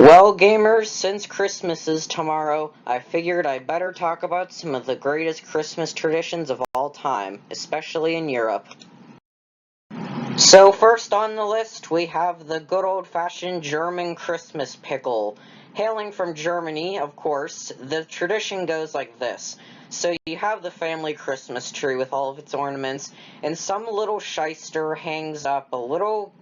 Well, gamers, since Christmas is tomorrow, I figured I'd better talk about some of the greatest Christmas traditions of all time, especially in Europe. So first on the list, we have the good old-fashioned German Christmas pickle. Hailing from Germany, of course, the tradition goes like this. So you have the family Christmas tree with all of its ornaments, and some little shyster hangs up a little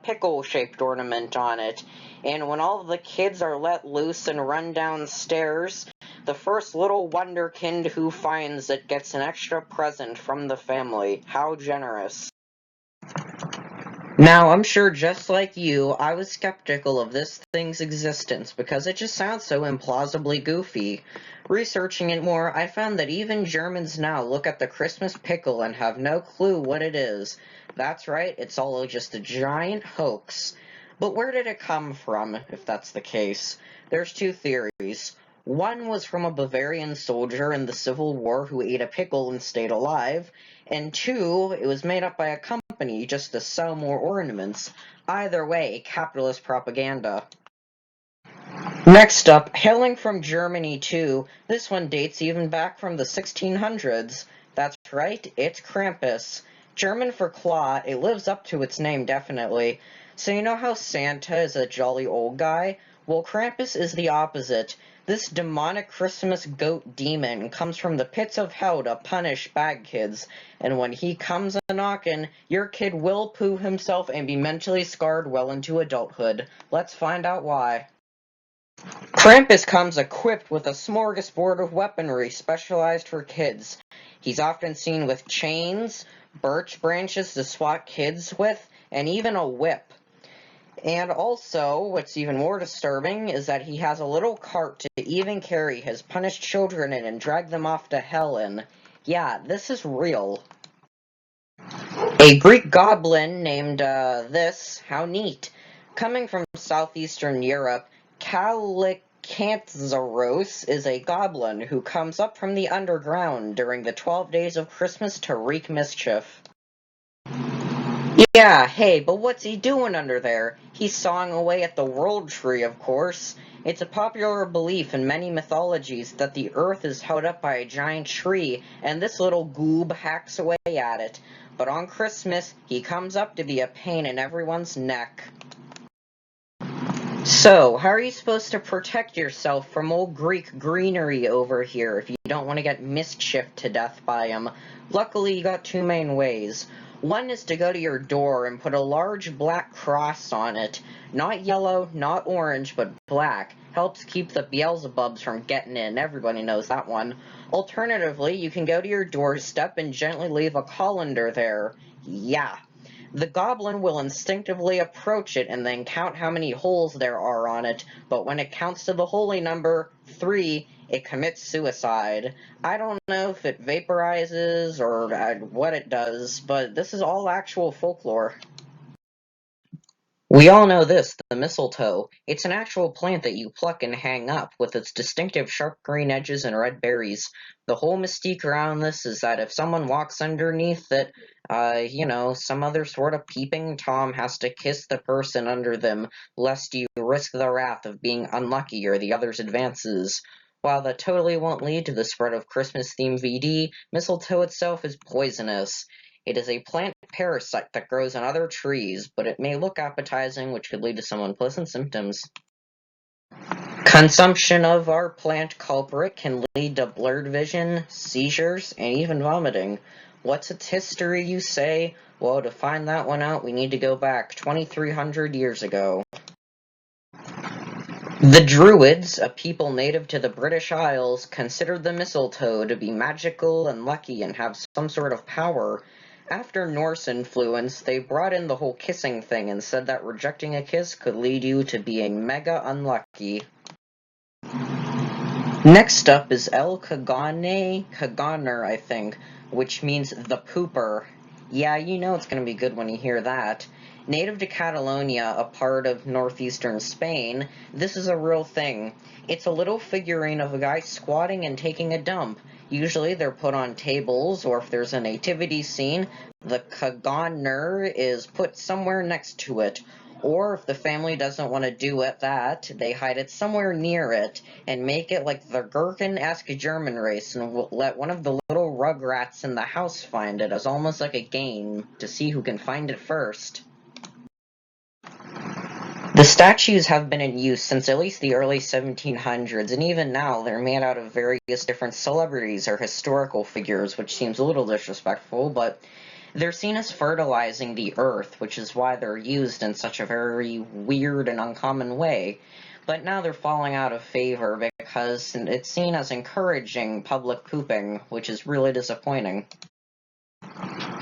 pickle-shaped ornament on it. And when all of the kids are let loose and run downstairs, the first little wonderkind who finds it gets an extra present from the family. How generous. Now, I'm sure just like you, I was skeptical of this thing's existence because it just sounds so implausibly goofy. Researching it more, I found that even Germans now look at the Christmas pickle and have no clue what it is. That's right, it's all just a giant hoax. But where did it come from, if that's the case? There's two theories. One was from a Bavarian soldier in the Civil War who ate a pickle and stayed alive, and two, it was made up by a company just to sell more ornaments. Either way, capitalist propaganda. Next up, hailing from Germany too, this one dates even back from the 1600s. That's right, it's Krampus. German for claw, it lives up to its name definitely. So you know how Santa is a jolly old guy? Well, Krampus is the opposite. This demonic Christmas goat demon comes from the pits of hell to punish bad kids, and when he comes a-knockin', your kid will poo himself and be mentally scarred well into adulthood. Let's find out why. Krampus comes equipped with a smorgasbord of weaponry specialized for kids. He's often seen with chains, birch branches to swat kids with, and even a whip. And also, what's even more disturbing is that he has a little cart to even carry his punished children in and drag them off to hell in. Yeah, this is real. A Greek goblin named, how neat. Coming from southeastern Europe, Kallikantzaros is a goblin who comes up from the underground during the 12 days of Christmas to wreak mischief. Yeah, hey, but what's he doing under there? He's sawing away at the world tree, of course. It's a popular belief in many mythologies that the earth is held up by a giant tree, and this little goob hacks away at it. But on Christmas, he comes up to be a pain in everyone's neck. So, how are you supposed to protect yourself from old Greek greenery over here if you don't want to get mischieved to death by him? Luckily, you got two main ways. One is to go to your door and put a large black cross on it. Not yellow, not orange, but black. Helps keep the Beelzebubs from getting in. Everybody knows that one. Alternatively, you can go to your doorstep and gently leave a colander there. Yeah. The goblin will instinctively approach it and then count how many holes there are on it, but when it counts to the holy number 3, it commits suicide. I don't know if it vaporizes or what it does, but this is all actual folklore. We all know this, the mistletoe. It's an actual plant that you pluck and hang up, with its distinctive sharp green edges and red berries. The whole mystique around this is that if someone walks underneath it, some other sort of peeping Tom has to kiss the person under them, lest you risk the wrath of being unlucky or the other's advances. While that totally won't lead to the spread of Christmas-themed VD, mistletoe itself is poisonous. It is a plant parasite that grows on other trees, but it may look appetizing, which could lead to some unpleasant symptoms. Consumption of our plant culprit can lead to blurred vision, seizures, and even vomiting. What's its history, you say? Well, to find that one out, we need to go back 2,300 years ago. The Druids, a people native to the British Isles, considered the mistletoe to be magical and lucky and have some sort of power. After Norse influence, they brought in the whole kissing thing and said that rejecting a kiss could lead you to being mega unlucky. Next up is Caganer, I think, which means the pooper. Yeah, you know it's gonna be good when you hear that. Native to Catalonia, a part of northeastern Spain, this is a real thing. It's a little figurine of a guy squatting and taking a dump. Usually they're put on tables, or if there's a nativity scene, the Caganer is put somewhere next to it. Or if the family doesn't want to do that, they hide it somewhere near it and make it like the Gherkin-esque German race and will let one of the little rugrats in the house find it as almost like a game to see who can find it first. The statues have been in use since at least the early 1700s, and even now they're made out of various different celebrities or historical figures, which seems a little disrespectful, but they're seen as fertilizing the earth, which is why they're used in such a very weird and uncommon way. But now they're falling out of favor because it's seen as encouraging public pooping, which is really disappointing.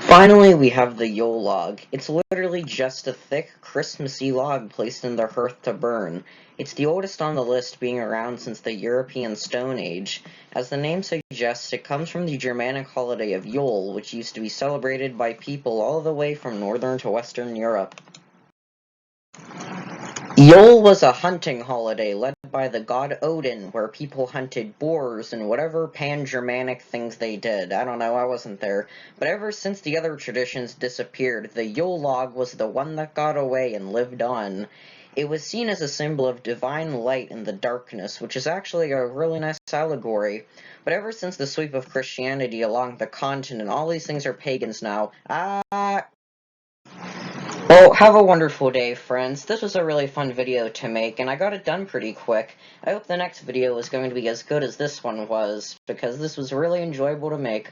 Finally, we have the Yule log. It's literally just a thick, Christmassy log placed in the hearth to burn. It's the oldest on the list, being around since the European Stone Age. As the name suggests, it comes from the Germanic holiday of Yule, which used to be celebrated by people all the way from northern to western Europe. Yule was a hunting holiday led by the god Odin, where people hunted boars and whatever pan-Germanic things they did. I don't know, I wasn't there. But ever since the other traditions disappeared, the Yule log was the one that got away and lived on. It was seen as a symbol of divine light in the darkness, which is actually a really nice allegory. But ever since the sweep of Christianity along the continent, all these things are pagans now. Well, have a wonderful day, friends. This was a really fun video to make, and I got it done pretty quick. I hope the next video is going to be as good as this one was, because this was really enjoyable to make.